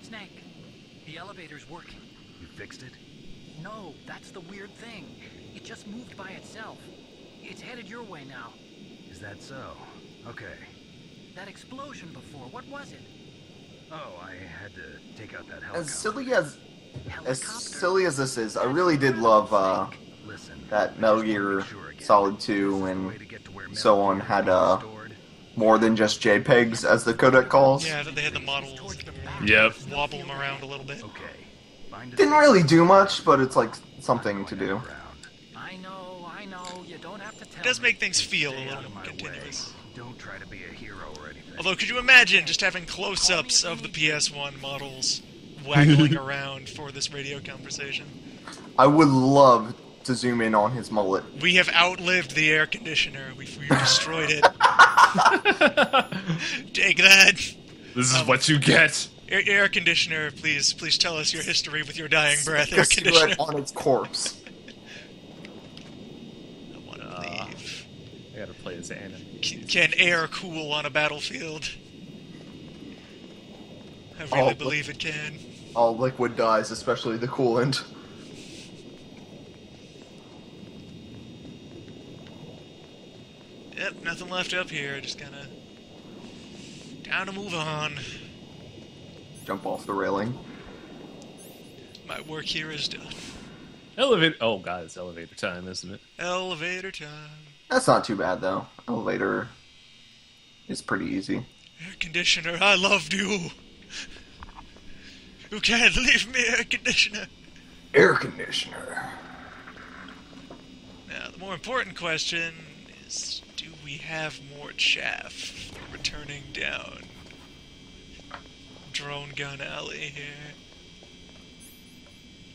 Snake, the elevator's working. You fixed it? No, that's the weird thing. It just moved by itself. It's headed your way now. Is that so? Okay. That explosion before, what was it? Oh, I had to take out that helicopter. As silly as this is, I really did love Listen, that Metal Gear Solid 2 and so on had more than just JPEGs, as the codec calls. Yeah, they had the models. Yep. Wobble them around a little bit. Okay. Didn't really do much, but it's like something to do. I know, you don't have to tell It does me. make things feel a Stay out little of my continuous. way. Don't try to be a hero or anything. Although, could you imagine just having close-ups of the PS1 models waggling around for this radio conversation? I would love to zoom in on his mullet. We have outlived the air conditioner. We've destroyed it. Take that. This is what you get. Air conditioner, please tell us your history with your dying breath, air conditioner. On its corpse. I want to leave. I gotta play this anime. Can air cool on a battlefield? I really believe it can. All liquid dies, especially the coolant. Yep, nothing left up here. Just kinda down to move on. Jump off the railing. My work here is done. Elevator. Oh god, it's elevator time, isn't it? Elevator time. That's not too bad, though. Elevator is pretty easy. Air conditioner, I loved you. You can't leave me, air conditioner. Air conditioner. Now, the more important question is, do we have more chaff for returning down Drone Gun Alley here?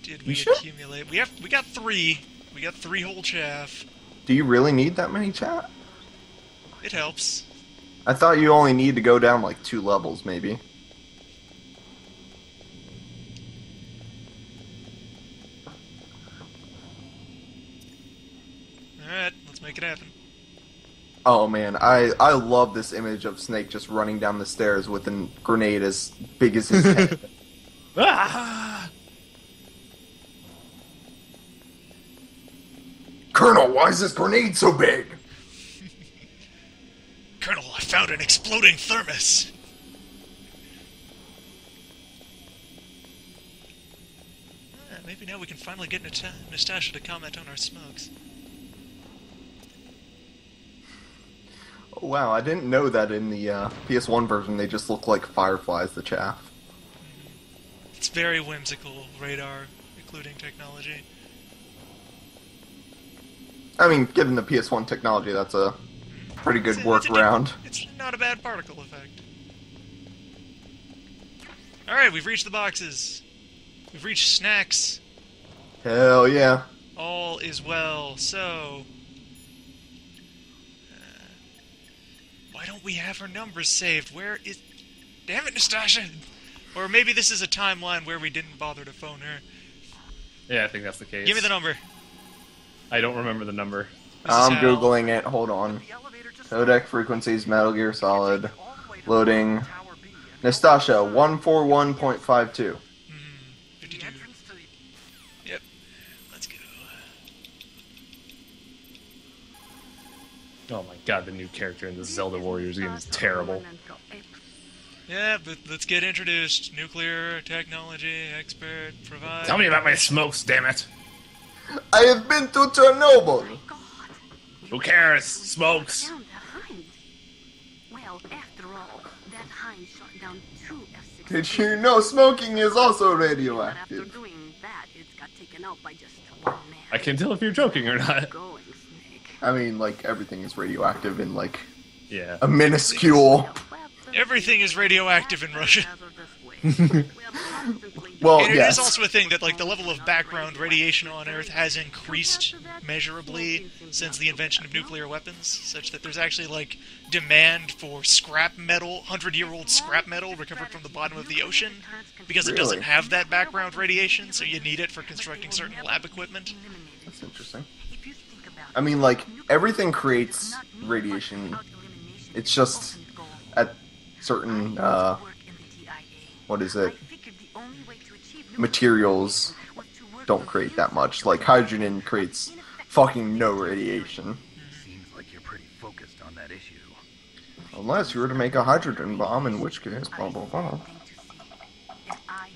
Did we accumulate? We got 3. We got 3 whole chaff. Do you really need that many chat? It helps. I thought you only need to go down like 2 levels, maybe. Alright, let's make it happen. Oh man, I love this image of Snake just running down the stairs with a grenade as big as his head. Ah! Colonel, why is this grenade so big? Colonel, I found an exploding thermos! Maybe now we can finally get Nastasha to comment on our smokes. Oh, wow, I didn't know that in the PS1 version they just look like fireflies, the chaff. It's very whimsical, radar, including technology. I mean, given the PS1 technology, that's a pretty good workaround. It's not a bad particle effect. Alright, we've reached the boxes. We've reached snacks. Hell yeah. All is well, so... why don't we have her numbers saved? Where is... Damn it, Nastasha! Or maybe this is a timeline where we didn't bother to phone her. Yeah, I think that's the case. Give me the number. I don't remember the number. I'm googling it, hold on. Codec frequencies, Metal Gear Solid. Loading. Nastasha, 141.52. 52. Yep. Let's go. Oh my god, the new character in the Zelda Warriors game is terrible. Yeah, but let's get introduced. Nuclear technology expert, provide... Tell me about my smokes, damn it! I have been to Chernobyl! Who cares? Smokes! Down the Hind. Well, after all, that Hind shot down 2 F-16. Did you know smoking is also But after radioactive? doing that, it got taken out by just one man. I can tell if you're joking or not. Going, Snake. I mean, like, everything is radioactive in, like, Yeah. a minuscule... Everything is radioactive in Russia. Well, And it yes. is also a thing that, like, the level of background radiation on Earth has increased measurably since the invention of nuclear weapons, such that there's actually, like, demand for scrap metal, 100-year-old scrap metal recovered from the bottom of the ocean, because it doesn't Really? have that background radiation, so you need it for constructing certain lab equipment. That's interesting. I mean, like, everything creates radiation. It's just at certain, what is it? materials don't create that much. Like, hydrogen creates fucking no radiation. Seems like you're pretty focused on that issue. Unless you were to make a hydrogen bomb, in which case, blah blah blah.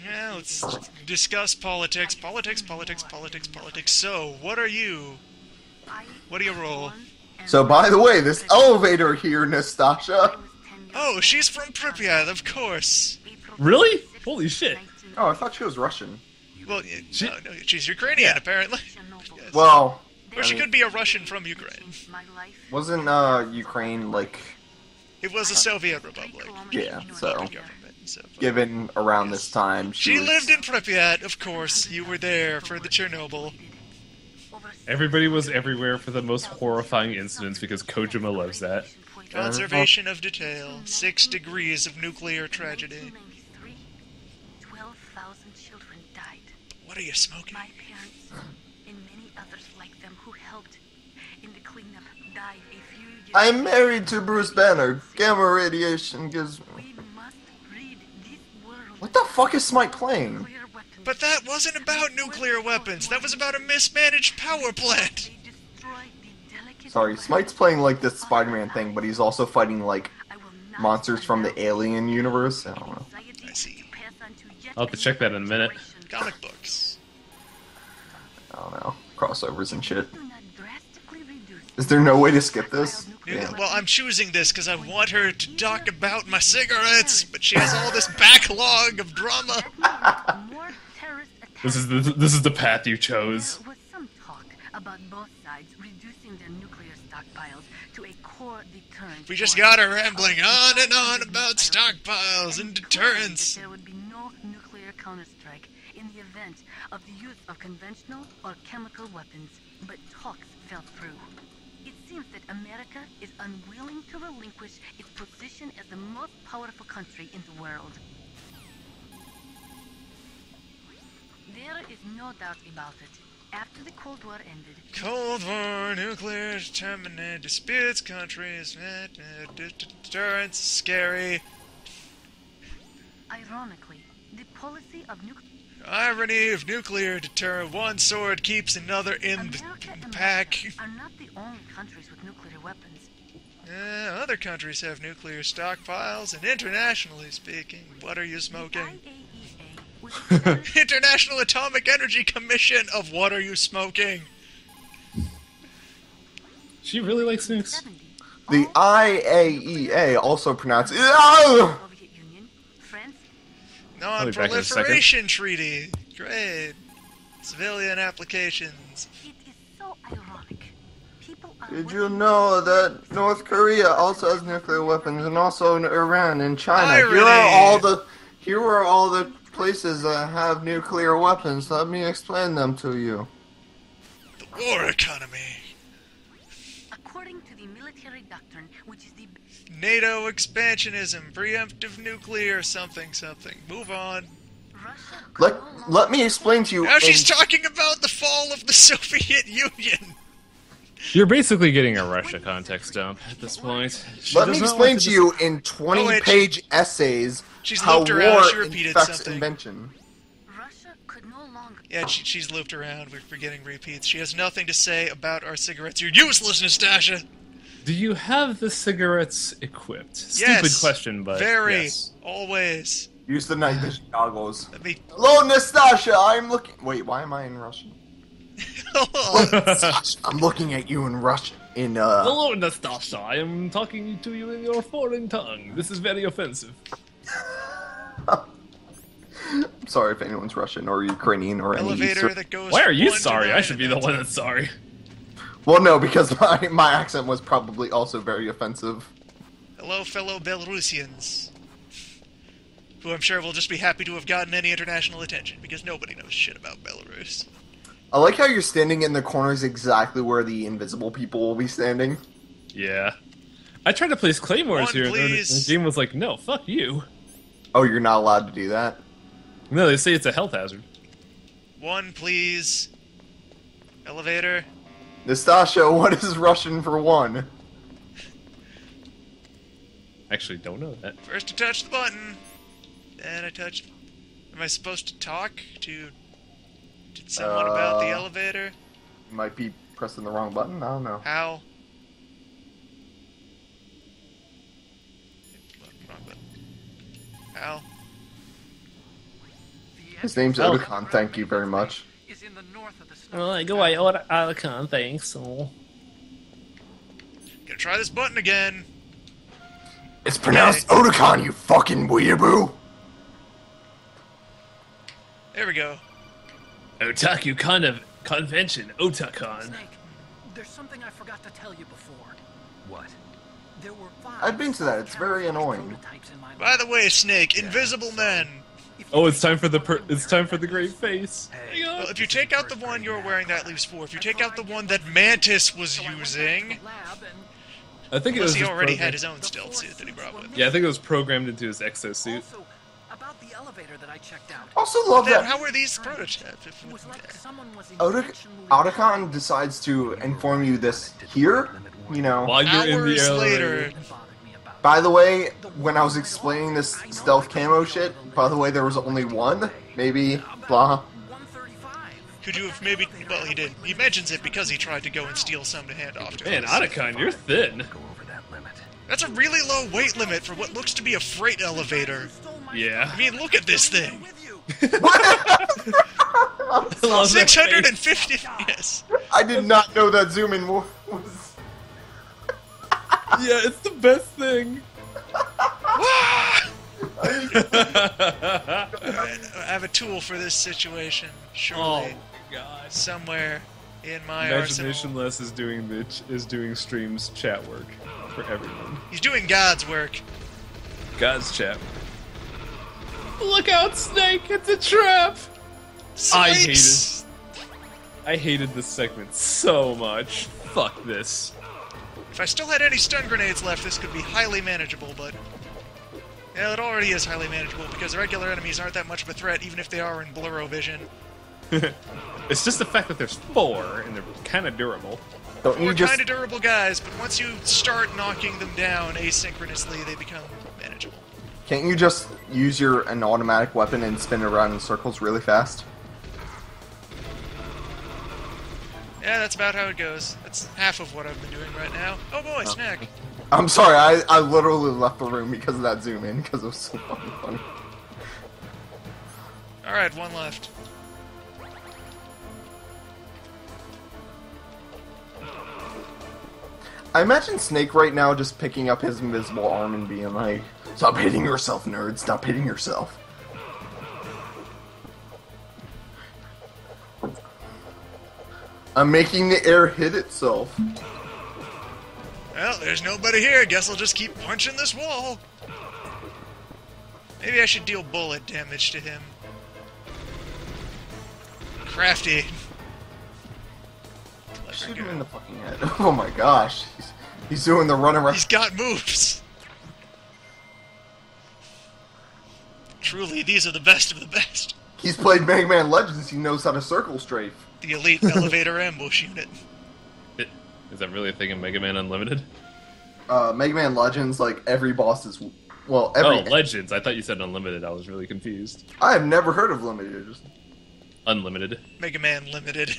Yeah, let's discuss politics. Politics. So, what are you? What do you roll? So, by the way, this elevator here, Nastasha. Oh, she's from Pripyat, of course. Really? Holy shit. Oh, I thought she was Russian. Well, no, she's Ukrainian, apparently. Well, Or she could be a Russian from Ukraine. wasn't Ukraine, like, It was a Soviet republic. yeah, so, Government, so. given around this time, She was... lived in Pripyat, of course. You were there for the Chernobyl. Everybody was everywhere for the most horrifying incidents because Kojima loves that. Conservation of detail. 6 degrees of nuclear tragedy. 12,000 children died. What are you smoking? My parents and many others like them who helped in the cleanup died a few years I'm married to Bruce Banner. Gamma radiation gives... We must rid this world What the fuck is Smite playing? of nuclear weapons. But that wasn't about nuclear weapons. That was about a mismanaged power plant. They destroyed the delicate Sorry, Smite's playing, like, this Spider-Man thing, but he's also fighting, like, I will not monsters from the allow alien universe. I don't know. society I see. to pass on to yet I'll have to check that in a minute. generation. Comic books. I don't know. Crossovers and shit. Do not drastically reduce Is there no way to skip this? Yeah, Damn. well, I'm choosing this because I want her to talk about my cigarettes, but she has all this backlog of drama. more terrorist attacks. This is the path you chose. There was some talk about both sides reducing their nuclear stockpiles to a core deterrent. We just force. got her rambling on and on about stockpiles and deterrence. That there would be no nuclear counterstrike in the event of the use of conventional or chemical weapons, but talks fell through. It seems that America is unwilling to relinquish its position as the most powerful country in the world. There is no doubt about it. After the Cold War ended, Cold War, nuclear terminate, disputes countries, deterrence, scary. ironically, the policy of nuclear Irony of nuclear deterrent, one sword keeps another in the America and pack. Russia are not the only countries with nuclear weapons. Other countries have nuclear stockpiles, and internationally speaking, what are you smoking? IAEA was established International Atomic Energy Commission of what are you smoking? She really likes in the nukes. 70s. The All IAEA, also pronounced... Soviet Union, France, I'll be back in a second. Non-Proliferation Treaty. Great. Civilian applications. it is so ironic. People are Did you working know that North Korea also has nuclear weapons, and also Iran and China? Irony. Here are all the places that have nuclear weapons. Let me explain them to you. The war economy. According to the military doctrine, which is the NATO expansionism. Preemptive nuclear something. Move on. Russia Let could no let me explain to you. Now she's in- talking about the fall of the Soviet Union. You're basically getting a Russia context dump at this point. She Let me does not explain want to you in 20-page essays she's how looped around, war she repeated infects something. invention. Russia could no longer Yeah, she's looped around. We're getting repeats. She has nothing to say about our cigarettes. You're useless, Nastasha. Do you have the cigarettes equipped? Yes. Stupid question, but Very. yes. Always. Use the night vision goggles. Let me... Hello, Nastasha. I'm looking. Wait, why am I in Russian? Nastasha, I'm looking at you in Russian. Hello, Nastasha. I am talking to you in your foreign tongue. This is very offensive. I'm sorry if anyone's Russian or Ukrainian or any. Elevator that goes Why are you 1 to sorry? 9, I should be the and one that's sorry. Well, no, because my accent was probably also very offensive. Hello, fellow Belarusians. Who I'm sure will just be happy to have gotten any international attention, because nobody knows shit about Belarus. I like how you're standing in the corners exactly where the invisible people will be standing. Yeah. I tried to place claymores One, here, and please. the game was like, no, fuck you. Oh, you're not allowed to do that? No, they say it's a health hazard. 1, please. Elevator. Nastasha, what is Russian for one? Actually, don't know that. First I touch the button. Then I touch... Am I supposed to talk to someone about the elevator? You might be pressing the wrong button. I don't know. How? Wrong button. How? His name's Otakon. Thank you very much. Is in the north of the snow. Well, go away, Otakon, thanks. Oh. Gonna try this button again. It's pronounced Otakon, you fucking weeaboo! There we go. Otaku convention, Otakon. Snake, there's something I forgot to tell you before. What? There were 5. I've been to that. It's very annoying. prototypes in my By lab. the way, Snake, invisible men. Oh, it's time for the great face. Hey. Hang on. Well, if you take out the one you're wearing, that leaves 4. If you take out the one that Mantis was using, I think it was unless he just already programmed- had his own stealth suit that he brought with him. Yeah, I think it was programmed into his exosuit. Also, about the elevator that I checked out. Also love Then that how were these prototypes? It was like someone was Otakon decides to inform you this here. You know. While you're in the Hours elevator. later, By the way, when I was explaining this stealth camo shit, by the way, there was only one. Maybe. Blah. 135. could you have maybe... Well, he did. He mentions it because he tried to go and steal some to hand off to Man, us. Otakon, you're thin. Go over that limit. That's a really low weight limit for what looks to be a freight elevator. Yeah. I mean, look at this thing. I love that face. 650... Yes. I did not know that zoom in was. Yeah, it's the best thing. I have a tool for this situation, Oh surely. my god. Somewhere in my Imagination arsenal. Less is doing streams chat work for everyone. He's doing God's work. God's chat. Look out, Snake! It's a trap! Swipes! I hated this segment so much. Fuck this. If I still had any stun grenades left, this could be highly manageable, but... Yeah, it already is highly manageable, because the regular enemies aren't that much of a threat, even if they are in blurrovision. It's just the fact that there's 4 and they're kind of durable. Don't you We're just? kind of durable guys, but once you start knocking them down asynchronously, they become manageable. Can't you just use an automatic weapon and spin it around in circles really fast? Yeah, that's about how it goes. That's half of what I've been doing right now. Oh boy, snack. I'm sorry, I literally left the room because of that zoom in because it was so fucking funny. Alright, one left. I imagine Snake right now just picking up his invisible arm and being like, "Stop hitting yourself, nerd! Stop hitting yourself." I'm making the air hit itself. Well, there's nobody here. Guess I'll just keep punching this wall. Maybe I should deal bullet damage to him. Crafty. Shoot him in the fucking head. Oh my gosh. He's doing the run around. He's got moves. Truly, these are the best of the best. He's played Mega Man Legends. He knows how to circle strafe. The elite elevator ambush unit. Is that really a thing in Mega Man Unlimited? Mega Man Legends, like every boss is, well, every. Oh, Legends. I thought you said Unlimited. I was really confused. I have never heard of Limited. Unlimited. Mega Man Limited.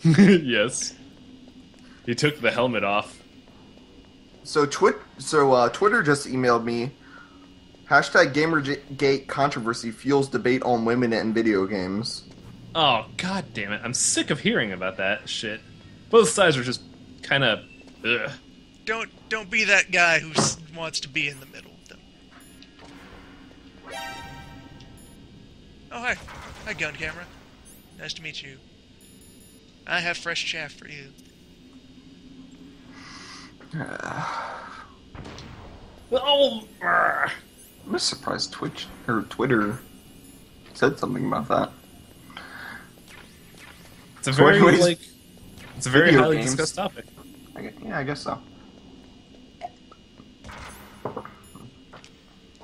Yes. He took the helmet off. So Twitter just emailed me. #Gamergate controversy fuels debate on women in video games. Oh, god damn it. I'm sick of hearing about that shit. Both sides are just kind of... Ugh. Don't be that guy who wants to be in the middle. Oh, hi. Hi, gun camera. Nice to meet you. I have fresh chaff for you. Oh! I'm just surprised Twitter said something about that. It's a So very, anyways, it's a very video highly games. discussed topic. I guess so.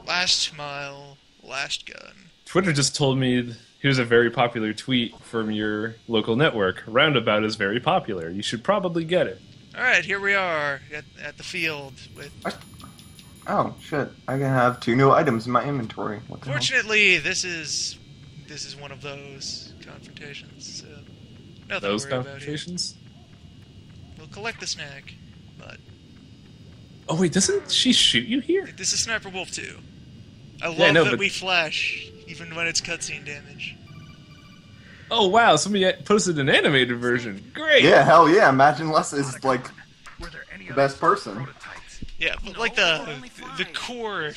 Last mile, last gun. Twitter just told me, here's a very popular tweet from your local network. Roundabout is very popular. You should probably get it. Alright, here we are at the field with... Oh, shit. I can have 2 new items in my inventory. What the hell? Fortunately, this is this is one of those confrontations. So nothing Those to worry about here. confrontations? We'll collect the snack, but Oh wait, doesn't she shoot you here? this is Sniper Wolf 2. I love Yeah, no, that but- we flash, even when it's cutscene damage. Oh wow, somebody posted an animated version. Great! Yeah, hell yeah. Imagine Les is like Were there any the other best person. prototypes? Yeah, but like the core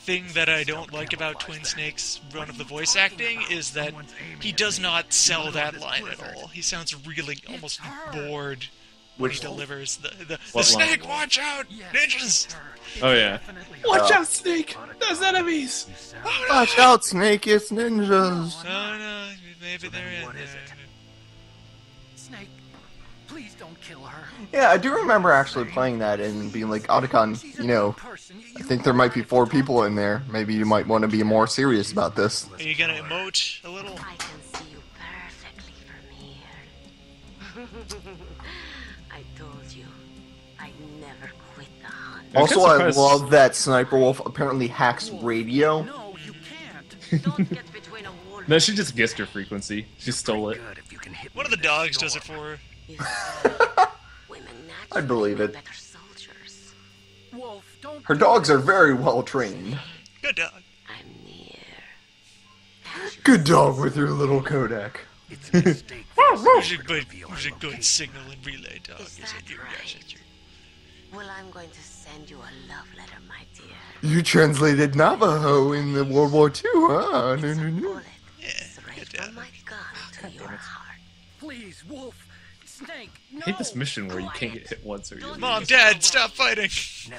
thing that I don't like about Twin Snake's run of the voice acting is that he does not sell that line at all. He sounds really almost bored when he Which- delivers the What snake. line? Watch out, ninjas! Oh yeah. Definitely. Watch out, Snake! There's enemies! Watch out, Snake, it's ninjas. Oh no, maybe they're in what is there. Snake, please don't kill her. Yeah, I do remember actually playing that and being like, Otacon, She's a you know, good person. I think there might be 4 people in there. Maybe you might want to be more serious about this. Are you gonna emote a little? I can see you perfectly from here. I told you, I never quit the hunt. I'm Also, kinda I surprised- love that Sniper Wolf apparently hacks radio. No, you can't. Don't get between a wolf. No, she just guessed her frequency. She stole it. Good if you can hit One of me the with a dogs does it storm. for her. You see, women naturally I believe make it. better soldiers. Wolf, don't. Her dogs are very well trained. Good dog. I'm near. Good dog with your little codec. It's a mistake. Who's a good signal and relay dog? Is Is it that you? right? Yes, it's you. Well, I'm going to send you a love letter, my dear. You translated Navajo in the World War II, huh? No, no, no. Bullet Yeah, straight good from dog. my gun to your heart. Please, Wolf. Snake, no. I hate this mission where you can't get hit once or you're Mom, Dad, stop fighting! No.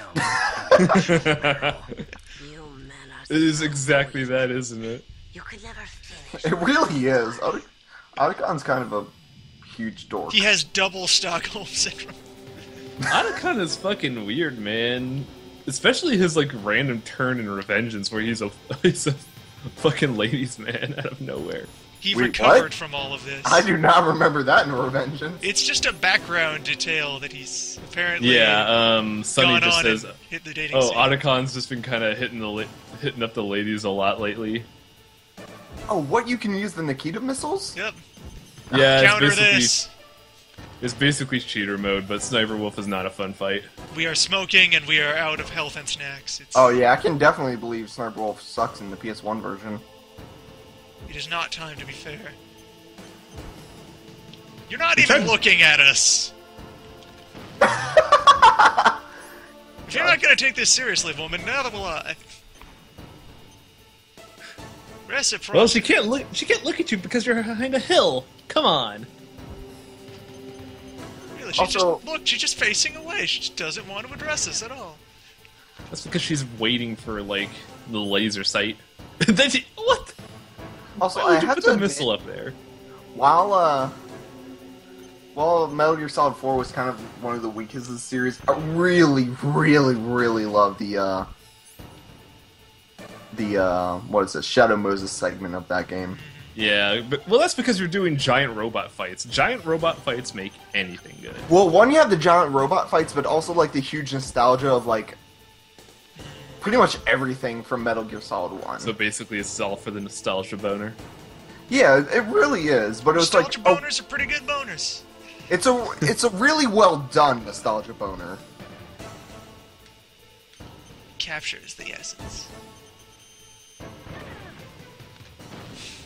You men are It is so exactly weak. that, isn't it? You could never finish. It really is. Otacon's kind of a huge dork. He has double Stockholm syndrome. Otacon is fucking weird, man. Especially his like random turn in Revengeance where he's a fucking ladies' man out of nowhere. He Wait, recovered what? from all of this. I do not remember that in Revengeance. It's just a background detail that he's apparently Yeah, Sunny gone just on says, and hit the dating "Oh, scene. Otacon's just been kind of hitting up the ladies a lot lately." Oh, what, you can use the Nikita missiles? Yep. Yeah, Counter this. it's basically cheater mode, but Sniper Wolf is not a fun fight. We are smoking and we are out of health and snacks. Oh yeah, I can definitely believe Sniper Wolf sucks in the PS1 version. It is not time to be fair. You're not I'm even trying- looking at us. If you're not gonna take this seriously, woman, neither will I. Reciprocity. Well, she can't look. She can't look at you because you're behind a hill. Come on. Really, she's Also- just look. She's just facing away. She just doesn't want to address us at all. That's because she's waiting for like the laser sight. Then she, what? Also, Why I would you have put to the admit, missile up there? while Metal Gear Solid 4 was kind of one of the weakest of the series, I really, really, really love the what is it, Shadow Moses segment of that game. Yeah, but well, that's because you're doing giant robot fights. Giant robot fights make anything good. Well, one, you have the giant robot fights, but also like the huge nostalgia of like pretty much everything from Metal Gear Solid 1. So basically, it's all for the nostalgia boner. Yeah, it really is, but it was like Nostalgia boners are pretty good boners. it's a really well done nostalgia boner. Captures the essence.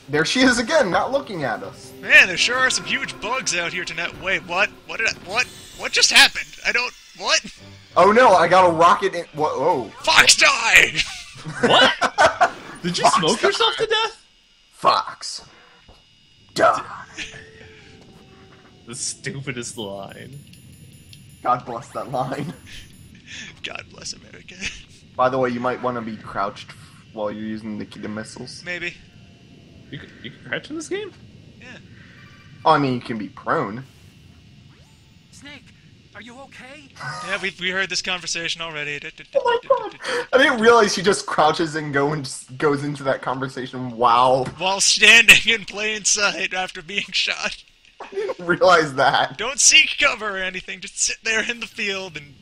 There she is again, not looking at us. Man, there sure are some huge bugs out here tonight. Wait, what? What just happened? I don't. What? Oh no, I got a rocket in. Whoa, Fox die! What? Did you smoke yourself to death? Fox. Duh. The stupidest line. God bless that line. God bless America. By the way, you might want to be crouched while you're using Nikita missiles. Maybe. You can crouch in this game? Yeah. Oh, I mean, you can be prone. Snake, are you okay? Yeah, we heard this conversation already. Oh my god! I didn't realize she just crouches and just goes into that conversation. Wow. While standing in plain sight after being shot. I didn't realize that. Don't seek cover or anything. Just sit there in the field and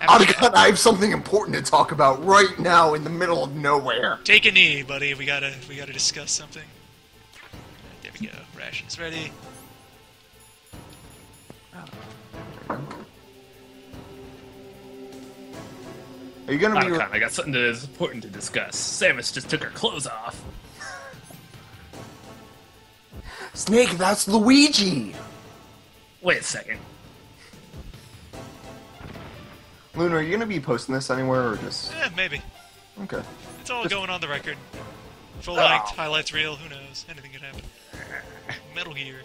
Otacon, I have something important to talk about right now in the middle of nowhere. Take a knee, buddy. We gotta discuss something. There we go. Rations ready. Are you gonna be... Otacon, I got something that is important to discuss. Samus just took her clothes off. Snake, that's Luigi! Wait a second. Luna, are you gonna be posting this anywhere, or just... Maybe. Okay. It's all going on the record. Full length, highlights reel, who knows? Anything could happen. Metal Gear.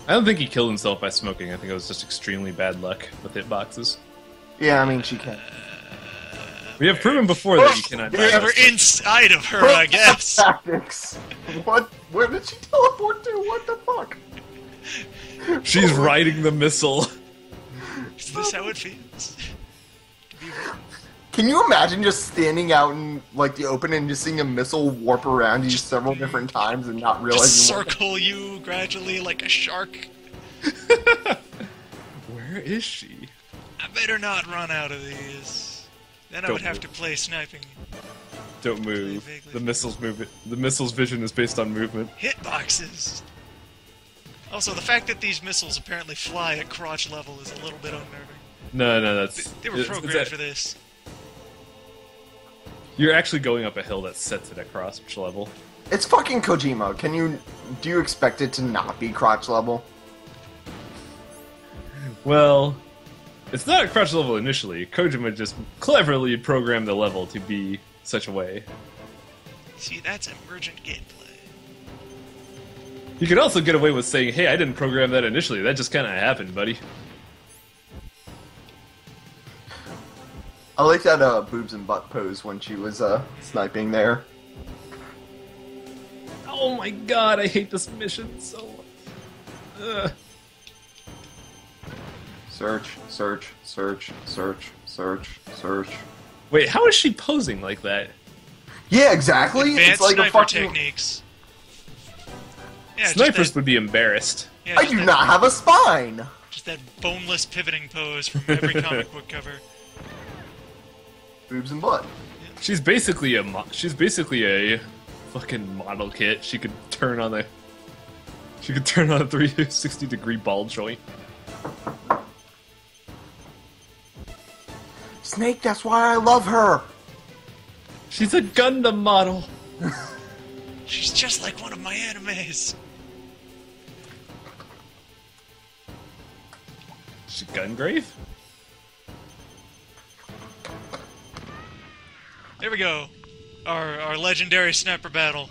I don't think he killed himself by smoking. I think it was just extremely bad luck with hitboxes. Yeah, I mean, she can. We have proven before that you cannot die. We're inside of her, I guess. Tactics! What? Where did she teleport to? What the fuck? She's riding the missile. Is this how it feels? To be real. Can you imagine just standing out in, like, the open and just seeing a missile warp around you several different times and not realizing Just what... circle you gradually like a shark. Where is she? I better not run out of these. Then I Don't would have move. to play sniping. Don't move. Vaguely. The missile's movement. The missile's vision is based on movement. Hitboxes. Also, the fact that these missiles apparently fly at crotch level is a little bit unnerving. No, that's. They were it's programmed for this. You're actually going up a hill that sets it at crotch level. It's fucking Kojima. Do you expect it to not be crotch level? Well, it's not at crotch level initially. Kojima just cleverly programmed the level to be such a way. See, that's emergent gameplay. You could also get away with saying, "Hey, I didn't program that initially. That just kind of happened, buddy." I like that boobs and butt pose when she was sniping there. Oh my god, I hate this mission so much. Ugh. Search, search, search, search, search, search. Wait, how is she posing like that? Yeah, exactly. Advanced It's like sniper a fucking... techniques. Yeah, Snipers would be embarrassed. I do not have a spine. Just that boneless pivoting pose from every comic book cover. Boobs and butt. She's basically a fucking model kit. She could turn on a 360-degree ball joint. Snake, that's why I love her. She's a Gundam model. She's just like one of my animes. She Gungrave? There we go. Our legendary sniper battle.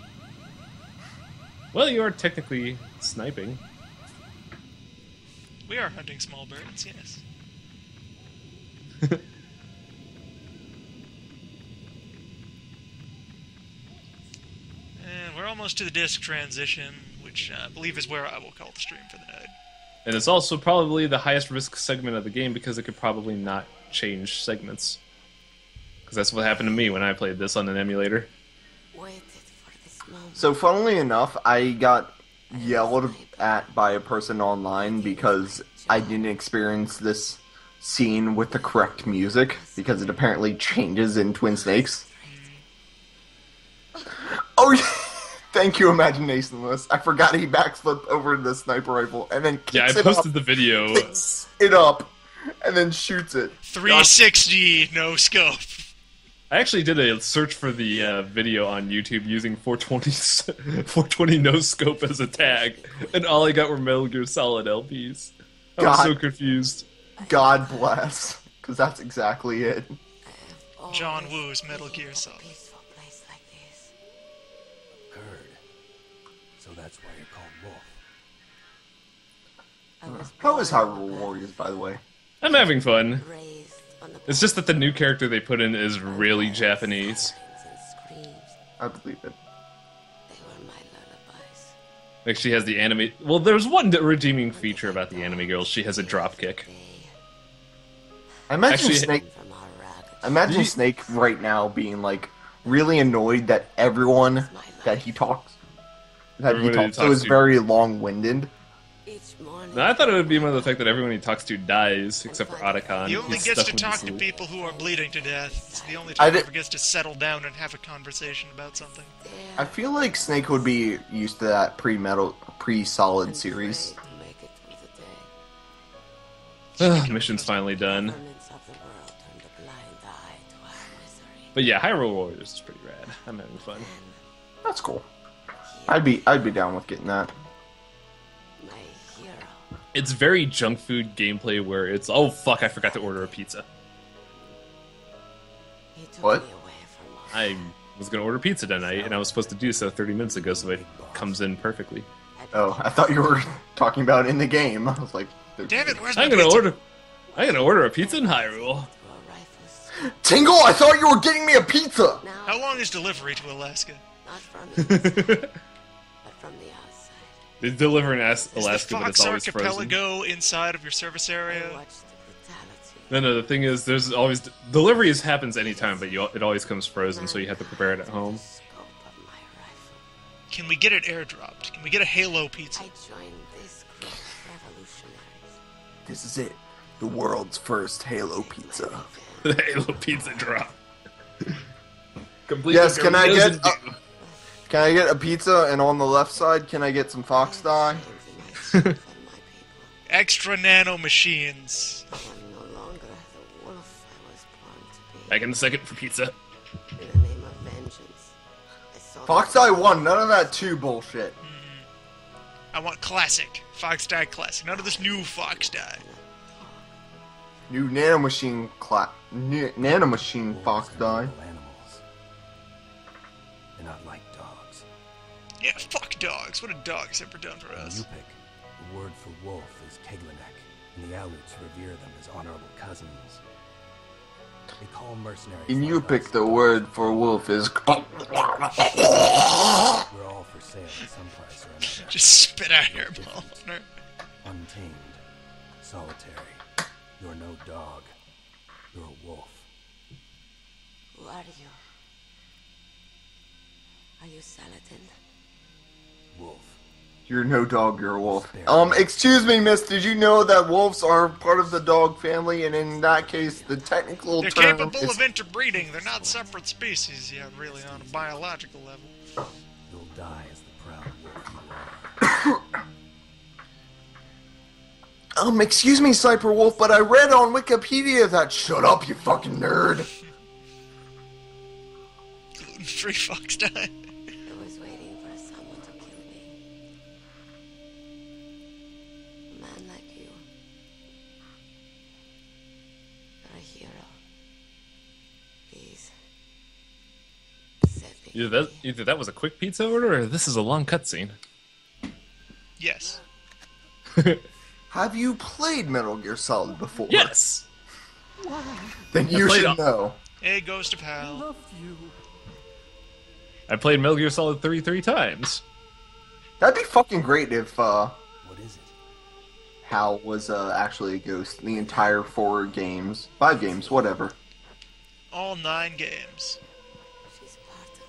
Well, you are technically sniping. We are hunting small birds, yes. And we're almost to the disc transition, which I believe is where I will call the stream for the night. And it's also probably the highest risk segment of the game because it could probably not change segments. Because that's what happened to me when I played this on an emulator. Waited for this moment. So, funnily enough, I got yelled at by a person online because I didn't experience this scene with the correct music, because it apparently changes in Twin Snakes. Oh, yeah. Thank you, Imaginationless. I forgot he backflipped over the sniper rifle and then kicks Yeah, I it posted up, the video. picks it up, and then shoots it. 360 no scope. I actually did a search for the video on YouTube using 420 no scope as a tag, and all I got were Metal Gear Solid LPs. I was God. so confused. God bless, because that's exactly it. John Woo's Metal Gear Solid. Peaceful place like this. Heard. So that's why you're called Wolf. I was How is born Hyrule Warriors, by the way? I'm having fun. raised on the It's just that the new character they put in is really Japanese. signs and screams. I believe it. They were my lullabies. Like, she has the anime... Well, there's one redeeming feature about the anime girl. She has a dropkick. I imagine Actually- Snake. From our ragged I imagine Snake right now being like really annoyed that everyone that he talks Everybody to he talks is to. very long-winded. Each morning. No, I thought it would be more the fact that everyone he talks to dies, except for Otacon. He only He's gets stuck to with talk the to sleep. people who are bleeding to death. It's the only I time he did- ever gets to settle down and have a conversation about something. I feel like Snake would be used to that pre-Solid series. To make it through the day. Mission's finally done. Governments of the world turned a blind eye to our misery. But yeah, Hyrule Warriors is pretty rad. I'm having fun. That's cool. I'd be down with getting that. My hero. It's very junk food gameplay where it's, oh fuck, I forgot to order a pizza. He took What? me away from us. I was gonna order pizza tonight, and I was supposed to do so 30 minutes ago, so it comes in perfectly. Oh, I thought you were talking about in the game. I was like, Damn it, where's my I'm gonna pizza? order a pizza in Hyrule. To our rifles. Tingle, I thought you were getting me a pizza! Now, How long is delivery to Alaska? not from the inside, but from the outside. They deliver in Is Alaska, the but it's Fox always frozen. Archipelago inside of your service I area? watched the brutality. No, the thing is, there's always deliveries happens anytime, but it always comes frozen, so you have to prepare it at home. The scope of my rifle. Can we get it airdropped? Can we get a Halo pizza? I joined this group of revolutionaries. This is it. The world's first Halo pizza. The Halo pizza drop. Complete Yes, what can I Gary get doesn't do. Can I get a pizza, and on the left side, can I get some fox dye? Changing my strength and my people. Extra nano machines. I am no longer the wolf I was born to be. Back in a second for pizza. In the name of vengeance, I sought Fox dye 1, none of that 2 bullshit. I want classic. Fox Die Classic. None of this new Fox Die. New nanomachine nanomachine fox dye. Animals. They're not like dogs. Yeah, fuck dogs. What have dogs ever done for In us? Yupik, the word for wolf is Keglanek, and the Aluts revere them as honorable cousins. They call mercenaries In like Yupik, us the word for wolf is. We're all for sale at some price or another. Just spit out hairball on her. Untamed, solitary. You're no dog. You're a wolf. Who are you? Are you Saladin? Wolf. You're no dog, you're a wolf. Excuse me, miss, did you know that wolves are part of the dog family, and in that case, the technical They're term capable is... of interbreeding. They're not separate species yet, really, on a biological level. You'll die as the proud wolf you are. Excuse me, Cyper Wolf, but I read on Wikipedia that... Shut up, you fucking nerd! Gluten-free Fox Die. I was waiting for someone to kill me. A man like you. You're a hero. Please. Set me free. Either that was a quick pizza order, or this is a long cutscene. Yes. Have you played Metal Gear Solid before? Yes! Then you played should it. know. Hey, Ghost of Hal. I played Metal Gear Solid 3 times. That'd be fucking great if, What is it? Hal was, actually a ghost in the entire 4 games. 5 games, whatever. All 9 games. She's part of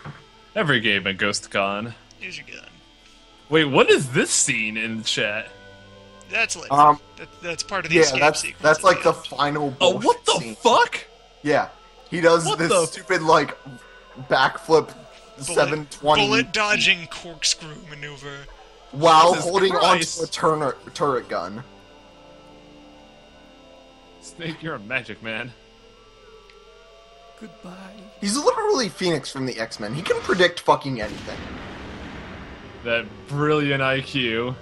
me. Every game at GhostCon. Here's your gun. Wait, what is this scene in the chat? That's like that's part of the Yeah, escape that's sequence. like the at end. final Oh, bullshit what the scene. fuck? Yeah. He does What this the- stupid, like, backflip 720 bullet dodging corkscrew maneuver. while Jesus holding Christ. onto a turret gun. Snake, you're a magic man. Goodbye. He's literally Phoenix from the X-Men. He can predict fucking anything. That brilliant IQ.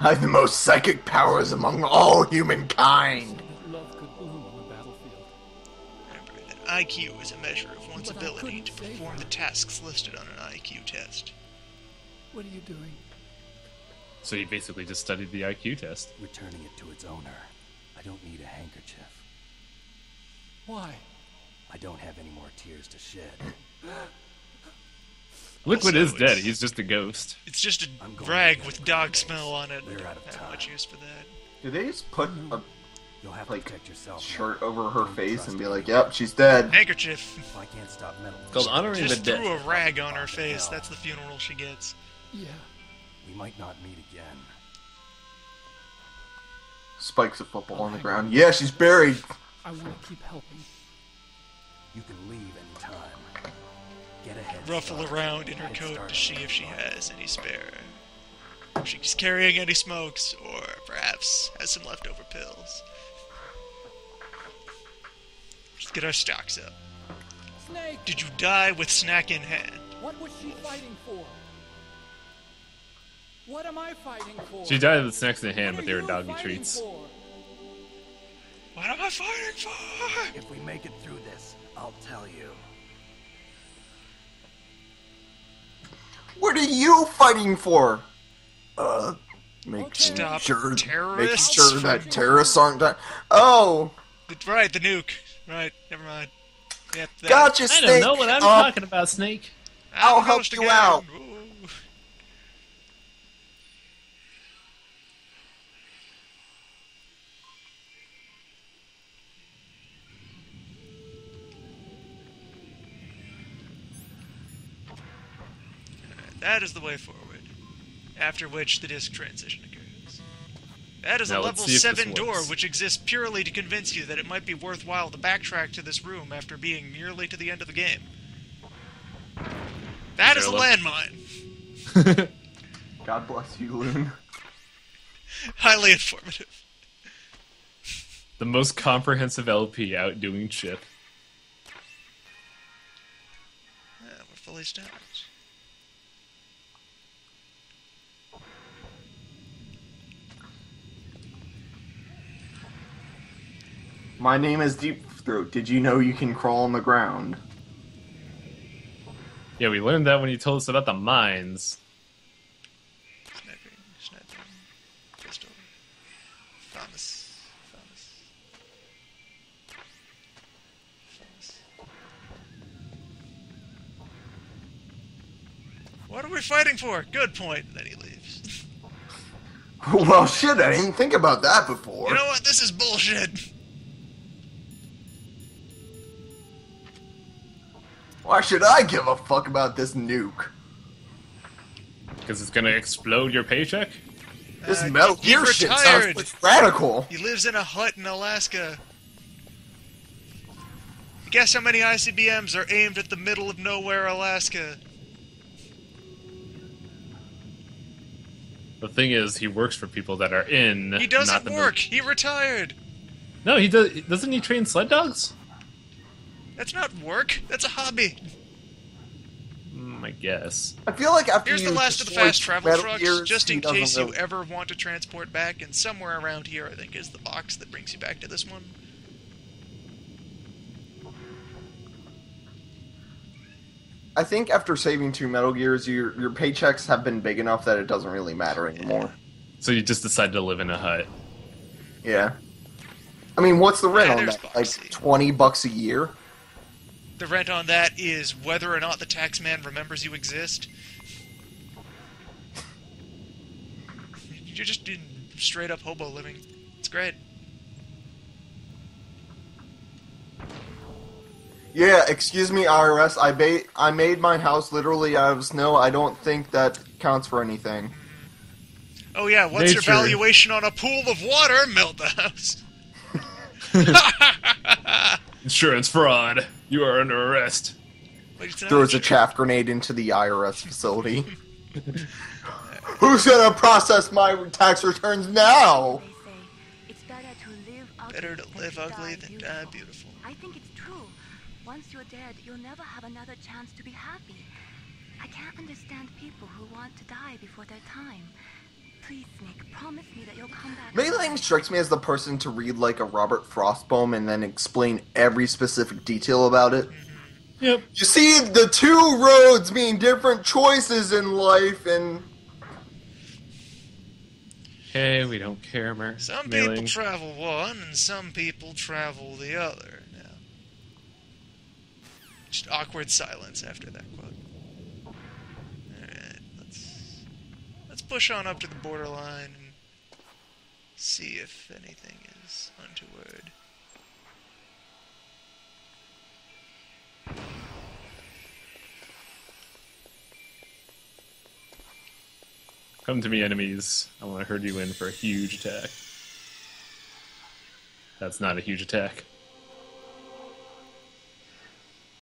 I have the most psychic powers among all humankind. Love could bloom on the battlefield. Remember that IQ is a measure of one's But I ability to couldn't save perform her. the tasks listed on an IQ test. What are you doing? So he basically just studied the IQ test. Returning it to its owner. I don't need a handkerchief. Why? I don't have any more tears to shed. Liquid Also, is dead. it's- He's just a ghost. It's just a I'm going rag to with get dog it. smell on it. We're out of Not time. much use for that. Did they just put a You'll have like to protect yourself. shirt over her face and be like, "Yep, she's dead." Handkerchief. If I can't stop metal, It's called honoring the Just threw dead. a rag on her face. That's the funeral she gets. Yeah. we might not meet again. Spikes a football on the ground. Yeah, she's buried. I want to keep helping. You can leave anytime. Get ahead. Ruffle around in her coat to see if she has any spare. If she's carrying any smokes, or perhaps has some leftover pills. Just get our stocks up. Snake! Did you die with snack in hand? What was she fighting for? What am I fighting for? She died with snacks in the hand, What but they are were you doggy fighting treats. for? What am I fighting for? If we make it through this, I'll tell you. What are you fighting for? Making Stop sure, terrorists making sure that from- terrorists aren't dying. Oh, Right, the nuke. Right, never mind. Yep, that. gotcha, I Snake. don't know what I'm talking about, Snake. I'll help Almost you again. out. Ooh. That is the way forward. After which the disc transition occurs. That is Now a let's level see if this 7 door, works. which exists purely to convince you that it might be worthwhile to backtrack to this room after being nearly to the end of the game. That is a Is there a level- landmine. God bless you, Loon. Highly informative. The most comprehensive LP outdoing Chip. Yeah, we're fully stocked. My name is Deep Throat. Did you know you can crawl on the ground? Yeah, we learned that when you told us about the mines. Sniping. Pistol. Thomas. What are we fighting for? Good point. And then he leaves. Well, shit, I didn't think about that before. You know what? This is bullshit. Why should I give a fuck about this nuke? Because it's gonna explode your paycheck? This Uh, Metal he Gear shit sounds retired. pretty radical. He lives in a hut in Alaska. Guess how many ICBMs are aimed at the middle of nowhere, Alaska? The thing is, he works for people that are in. He not doesn't the work. He retired. No, he does. Doesn't he train sled dogs? That's not work. That's a hobby. I guess. I feel like after Here's you the last of the destroy fast travel Metal trucks, Gears, just he in doesn't case you really- ever want to transport back, and somewhere around here, I think, is the box that brings you back to this one. I think after saving 2 Metal Gears, your paychecks have been big enough that it doesn't really matter anymore. So you just decided to live in a hut. Yeah. I mean, what's the rent Yeah, on there's that? Like Boxy. $20 a year? The rent on that is whether or not the tax man remembers you exist. You're just in straight up hobo living. It's great. Yeah, excuse me, IRS. I made my house literally out of snow. I don't think that counts for anything. Oh yeah, what's your Nature. valuation on a pool of water? Melt the house. Insurance fraud. You are under arrest. Wait, it's not Throws a insurance. chaff grenade into the IRS facility. Who's gonna process my tax returns now? They say it's better to live ugly Better to live than ugly than die beautiful. beautiful. I think it's true. Once you're dead, you'll never have another chance to be happy. I can't understand people who want to die before their time. Please, Nick, promise me that you'll come back. Mayling strikes me as the person to read like a Robert Frost poem and then explain every specific detail about it. Yep. You see, the 2 roads mean different choices in life, and Hey, we don't care, Mer. Some Mailing. people travel one, and some people travel the other. Now, just awkward silence after that quote. All right, let's push on up to the borderline and See if anything is untoward. Come to me, enemies. I want to herd you in for a huge attack. That's not a huge attack.